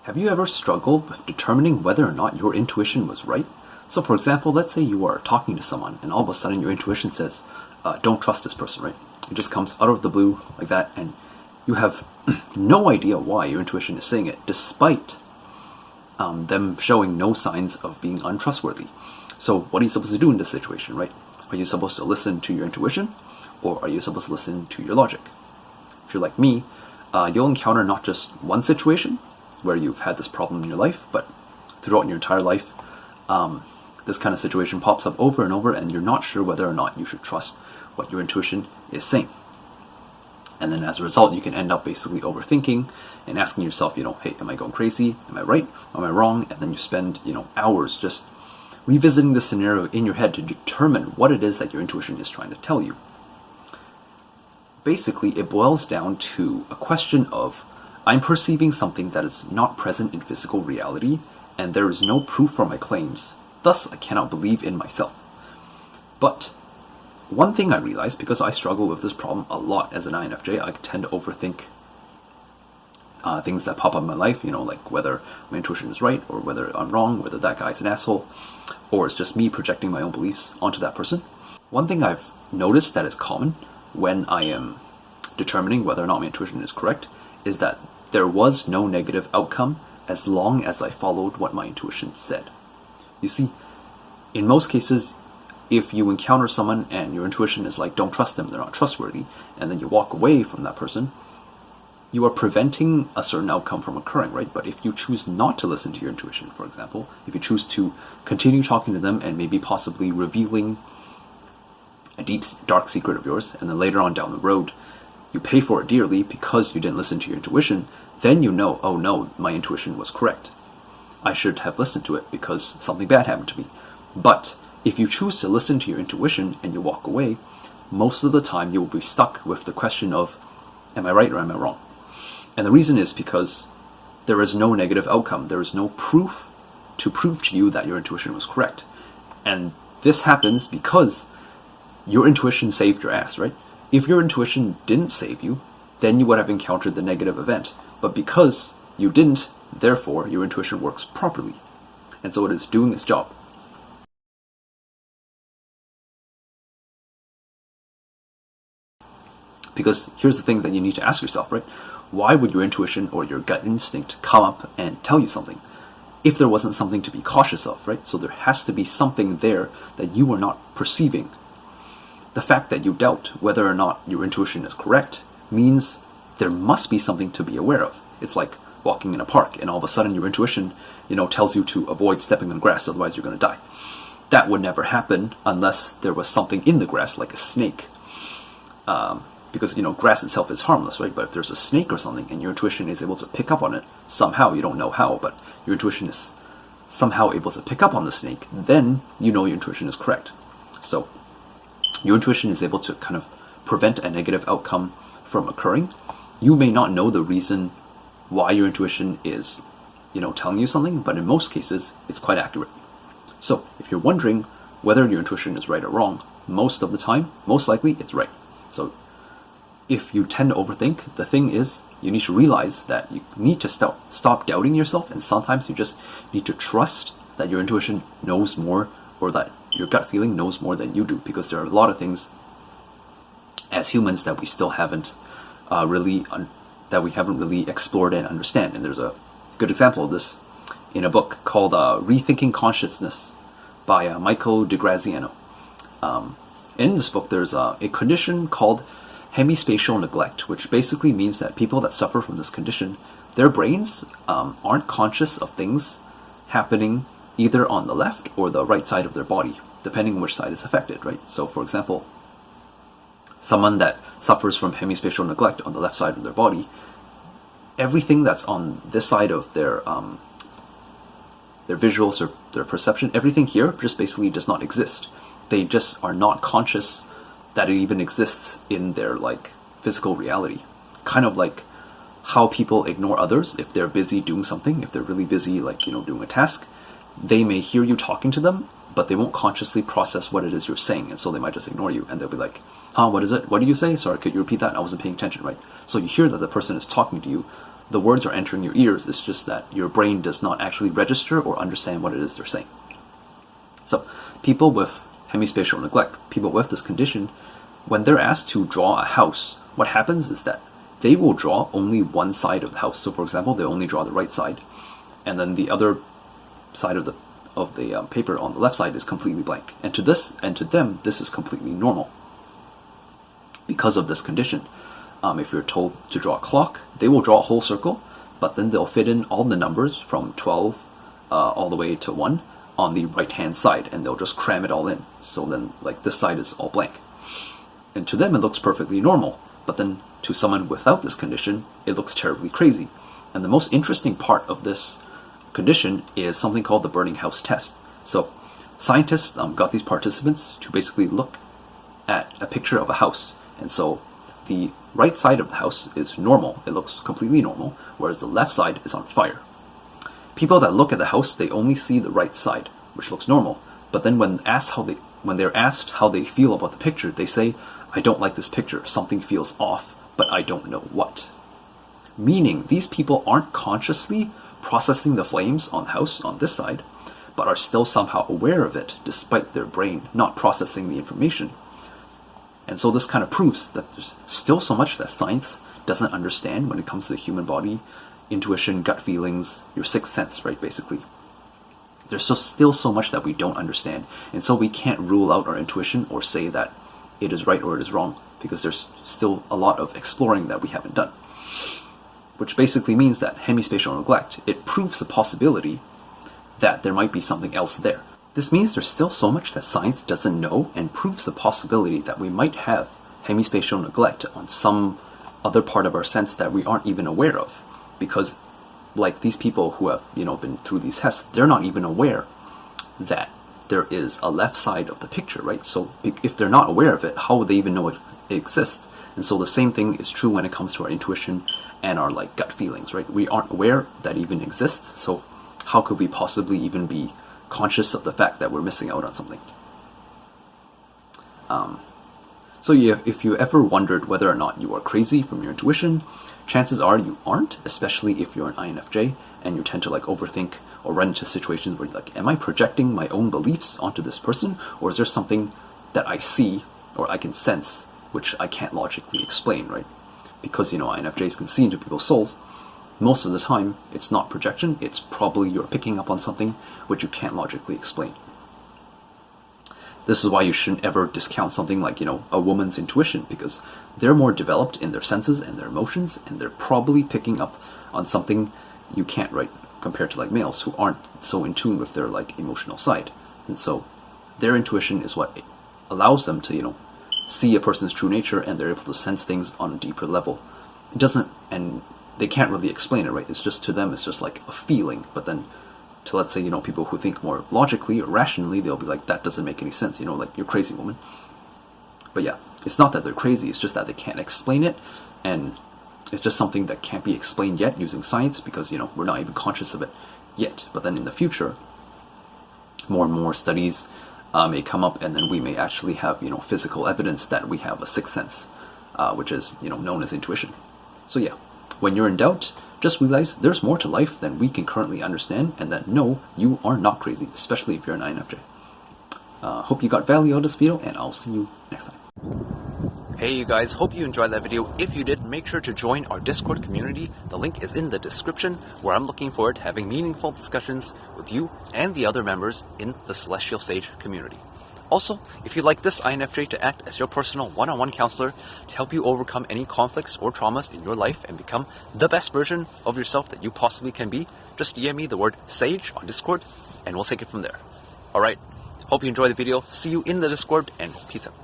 Have you ever struggled with determining whether or not your intuition was right? So for example, let's say you are talking to someone and all of a sudden your intuition says, don't trust this person, right? It just comes out of the blue like that, and you have no idea why your intuition is saying it, despite them showing no signs of being untrustworthy. So what are you supposed to do in this situation, right? Are you supposed to listen to your intuition, or are you supposed to listen to your logic? If you're like me, you'll encounter not just one situation where you've had this problem in your life, but throughout your entire life, this kind of situation pops up over and over, and you're not sure whether or not you should trust what your intuition is saying. And then as a result, you can end up basically overthinking and asking yourself, hey, am I going crazy? Am I right? Am I wrong? And then you spend, hours just revisiting the scenario in your head to determine what it is that your intuition is trying to tell you. Basically, it boils down to a question of, I'm perceiving something that is not present in physical reality, and there is no proof for my claims. Thus, I cannot believe in myself. But one thing I realized, because I struggle with this problem a lot as an INFJ, I tend to overthink things that pop up in my life, like whether my intuition is right or whether I'm wrong, whether that guy's an asshole, or it's just me projecting my own beliefs onto that person. One thing I've noticed that is common when I am determining whether or not my intuition is correct is that there was no negative outcome as long as I followed what my intuition said. You see, in most cases, if you encounter someone and your intuition is like, don't trust them, they're not trustworthy, and then you walk away from that person, you are preventing a certain outcome from occurring, right? But if you choose not to listen to your intuition, for example, if you choose to continue talking to them and maybe possibly revealing a deep, dark secret of yours, and then later on down the road, you pay for it dearly because you didn't listen to your intuition, then you know, oh no, my intuition was correct. I should have listened to it because something bad happened to me. But if you choose to listen to your intuition and you walk away, most of the time you will be stuck with the question of, am I right or am I wrong? And the reason is because there is no negative outcome. There is no proof to prove to you that your intuition was correct. And this happens because your intuition saved your ass, right? If your intuition didn't save you, then you would have encountered the negative event. But because you didn't, therefore, your intuition works properly. And so it is doing its job. Because here's the thing that you need to ask yourself, right? Why would your intuition or your gut instinct come up and tell you something if there wasn't something to be cautious of, right? So there has to be something there that you are not perceiving. The fact that you doubt whether or not your intuition is correct means there must be something to be aware of. It's like walking in a park and all of a sudden your intuition, tells you to avoid stepping on grass, otherwise you're going to die. That would never happen unless there was something in the grass, like a snake. Because, grass itself is harmless, right? But if there's a snake or something and your intuition is able to pick up on it, somehow, you don't know how, but your intuition is somehow able to pick up on the snake, then you know your intuition is correct. So your intuition is able to kind of prevent a negative outcome from occurring. You may not know the reason why your intuition is, telling you something, but in most cases, it's quite accurate. So if you're wondering whether your intuition is right or wrong, most of the time, most likely, it's right. So if you tend to overthink, the thing is, you need to realize that you need to stop doubting yourself, and sometimes you just need to trust that your intuition knows more, or that your gut feeling knows more than you do, because there are a lot of things as humans that we still haven't really explored and understand. And there's a good example of this in a book called Rethinking Consciousness by Michael DeGraziano. In this book, there's a condition called hemispatial neglect, which basically means that people that suffer from this condition, their brains aren't conscious of things happening either on the left or the right side of their body, depending on which side is affected, right? So, for example, someone that suffers from hemispatial neglect on the left side of their body, everything that's on this side of their visuals or their perception, everything here just basically does not exist. They just are not conscious that it even exists in their physical reality. Kind of like how people ignore others if they're busy doing something. If they're really busy doing a task, they may hear you talking to them, but they won't consciously process what it is you're saying, and so they might just ignore you, and they'll be like, what is it? What do you say? Sorry, could you repeat that? I wasn't paying attention, right? So you hear that the person is talking to you, The words are entering your ears, it's just that your brain does not actually register or understand what it is they're saying. So people with hemispatial neglect, people with this condition, when they're asked to draw a house, what happens is that they will draw only one side of the house. So for example, they only draw the right side, and then the other side of the paper on the left side is completely blank. And to them, this is completely normal. Because of this condition, if you're told to draw a clock, they will draw a whole circle, but then they'll fit in all the numbers from 12 all the way to 1 on the right-hand side, and they'll just cram it all in. So then, like, this side is all blank. And to them, it looks perfectly normal, but then to someone without this condition, it looks terribly crazy. And the most interesting part of this condition is something called the burning house test. So scientists got these participants to basically look at a picture of a house, and so the right side of the house is normal, it looks completely normal, whereas the left side is on fire. People that look at the house, they only see the right side, which looks normal, but then when they're asked how they feel about the picture, they say, I don't like this picture, something feels off, but I don't know what. Meaning, these people aren't consciously processing the flames on the house on this side, but are still somehow aware of it, despite their brain not processing the information. And so this kind of proves that there's still so much that science doesn't understand when it comes to the human body, intuition, gut feelings, your sixth sense, right, basically. There's still so much that we don't understand, and so we can't rule out our intuition or say that it is right or it is wrong, because there's still a lot of exploring that we haven't done. Which basically means that hemispatial neglect, it proves the possibility that there might be something else there. This means there's still so much that science doesn't know, and proves the possibility that we might have hemispatial neglect on some other part of our sense that we aren't even aware of. Because like these people who have, been through these tests, they're not even aware that there is a left side of the picture, right? So if they're not aware of it, how would they even know it exists? And so the same thing is true when it comes to our intuition and our gut feelings, right? We aren't aware that even exists, so how could we possibly even be conscious of the fact that we're missing out on something? So yeah, if you ever wondered whether or not you are crazy from your intuition, chances are you aren't, especially if you're an INFJ and you tend to overthink or run into situations where you're like, am I projecting my own beliefs onto this person, or is there something that I see or I can sense which I can't logically explain, right? Because INFJs can see into people's souls. Most of the time, it's not projection, it's probably you're picking up on something which you can't logically explain. This is why you shouldn't ever discount something like, a woman's intuition, because they're more developed in their senses and their emotions, and they're probably picking up on something you can't, right? Compared to males who aren't so in tune with their emotional side. And so their intuition is what allows them to, see a person's true nature, and they're able to sense things on a deeper level. It doesn't, and they can't really explain it, right? It's just, to them, it's just like a feeling. But then to, let's say, people who think more logically or rationally, they'll be like, that doesn't make any sense, you're crazy, woman. But yeah, it's not that they're crazy, it's just that they can't explain it, and it's just something that can't be explained yet using science, because, we're not even conscious of it yet. But then in the future, more and more studies may come up, and then we may actually have, physical evidence that we have a sixth sense, which is, known as intuition. So yeah, when you're in doubt, just realize there's more to life than we can currently understand, and that no, you are not crazy, especially if you're an INFJ. Hope you got value out of this video, and I'll see you next time. Hey you guys, hope you enjoyed that video. If you did, make sure to join our Discord community. The link is in the description, where I'm looking forward to having meaningful discussions with you and the other members in the Celestial Sage community. Also, if you'd like this INFJ to act as your personal one-on-one counselor to help you overcome any conflicts or traumas in your life and become the best version of yourself that you possibly can be, just DM me the word SAGE on Discord, and we'll take it from there. Alright, hope you enjoyed the video. See you in the Discord, and peace out.